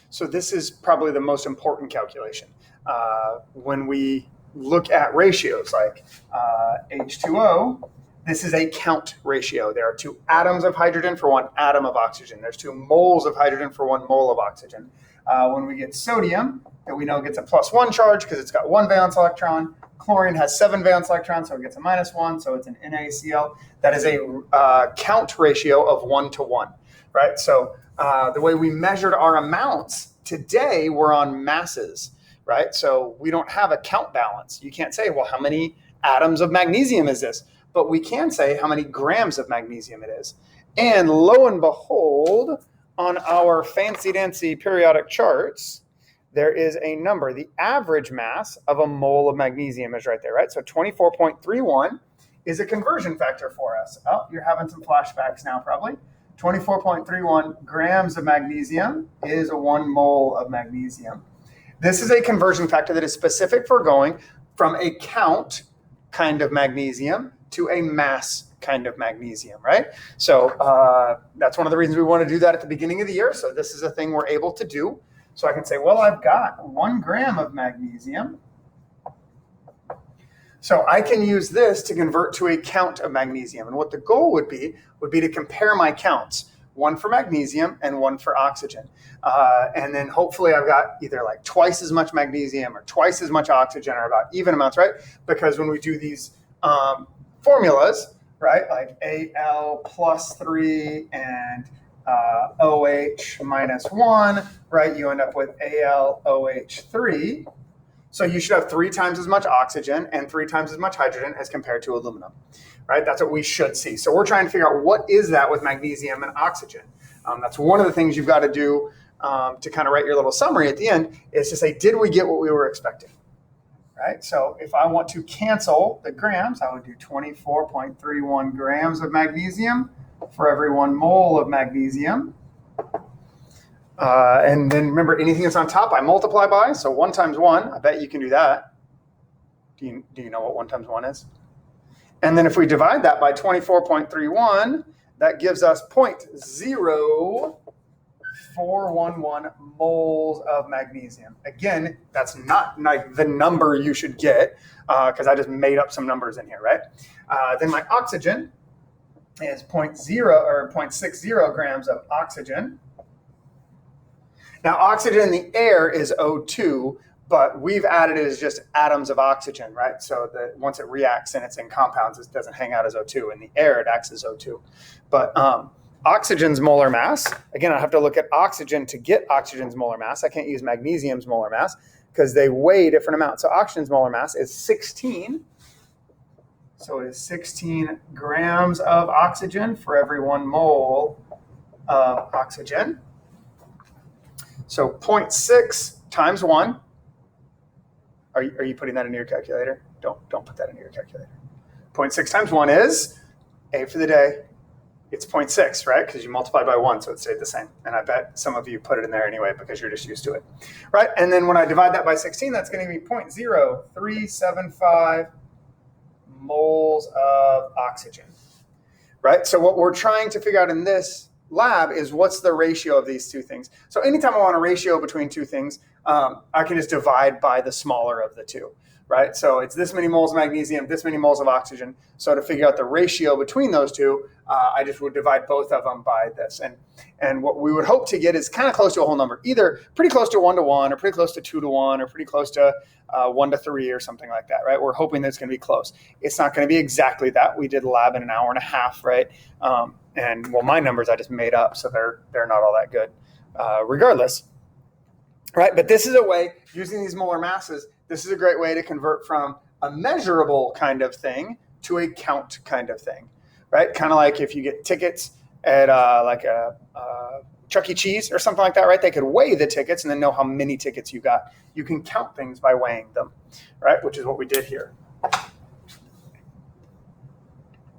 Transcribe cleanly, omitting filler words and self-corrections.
So this is probably the most important calculation. When we look at ratios like H2O, this is a count ratio. There are 2 atoms of hydrogen for 1 atom of oxygen. There's 2 moles of hydrogen for 1 mole of oxygen. When we get sodium, that we know gets a +1 charge because it's got 1 valence electron. Chlorine has 7 valence electrons, so it gets a -1, so it's an NaCl. That is a count ratio of 1 to 1, right? So the way we measured our amounts today were on masses, right? So we don't have a count balance. You can't say, well, how many atoms of magnesium is this? But we can say how many grams of magnesium it is. And lo and behold, on our fancy-dancy periodic charts, there is a number. The average mass of a mole of magnesium is right there, right? So 24.31 is a conversion factor for us. Oh, you're having some flashbacks now, probably. 24.31 grams of magnesium is 1 mole of magnesium. This is a conversion factor that is specific for going from a count kind of magnesium to a mass kind of magnesium, right? So that's one of the reasons we want to do that at the beginning of the year. So this is a thing we're able to do. So I can say, well, I've got 1 gram of magnesium. So I can use this to convert to a count of magnesium. And what the goal would be to compare my counts, 1 for magnesium and 1 for oxygen. And then hopefully I've got either like twice as much magnesium or twice as much oxygen or about even amounts, right? Because when we do these formulas, right, like Al plus 3 and OH minus 1, right, you end up with AlOH3. So you should have 3 times as much oxygen and 3 times as much hydrogen as compared to aluminum, right? That's what we should see. So we're trying to figure out what is that with magnesium and oxygen. That's one of the things you've got to do to kind of write your little summary at the end, is to say, did we get what we were expecting, right? So if I want to cancel the grams, I would do 24.31 grams of magnesium for every 1 mole of magnesium. And then remember, anything that's on top, I multiply by. So 1 times 1, I bet you can do that. Do you know what 1 times 1 is? And then if we divide that by 24.31, that gives us 0.0411 moles of magnesium. Again, that's not like the number you should get because I just made up some numbers in here, right? Then my oxygen is 0.60 grams of oxygen. Now, oxygen in the air is O2, but we've added it as just atoms of oxygen, right? So that once it reacts and it's in compounds, it doesn't hang out as O2. In the air, it acts as O2. But oxygen's molar mass, again, I have to look at oxygen to get oxygen's molar mass. I can't use magnesium's molar mass because they weigh different amounts. So oxygen's molar mass is 16. So it is 16 grams of oxygen for every 1 mole of oxygen. So 0.6 times 1. Are you putting that into your calculator? Don't put that into your calculator. 0.6 times 1 is, A for the day, it's 0.6, right? Because you multiply by 1, so it stayed the same. And I bet some of you put it in there anyway because you're just used to it, right? And then when I divide that by 16, that's going to be 0.0375 moles of oxygen, right? So what we're trying to figure out in this lab is what's the ratio of these 2 things. So anytime I want a ratio between 2 things, I can just divide by the smaller of the 2, right? So it's this many moles of magnesium, this many moles of oxygen. So to figure out the ratio between those 2, I just would divide both of them by this. And what we would hope to get is kind of close to a whole number, either pretty close to 1 to 1 or pretty close to 2 to 1 or pretty close to 1 to 3 or something like that, right? We're hoping that it's going to be close. It's not going to be exactly that. We did lab in an hour and a half, right? And well, my numbers I just made up, so they're not all that good regardless, right? But this is a way, using these molar masses, this is a great way to convert from a measurable kind of thing to a count kind of thing, right? Kind of like if you get tickets at like a Chuck E. Cheese or something like that, right? They could weigh the tickets and then know how many tickets you got. You can count things by weighing them, right? Which is what we did here.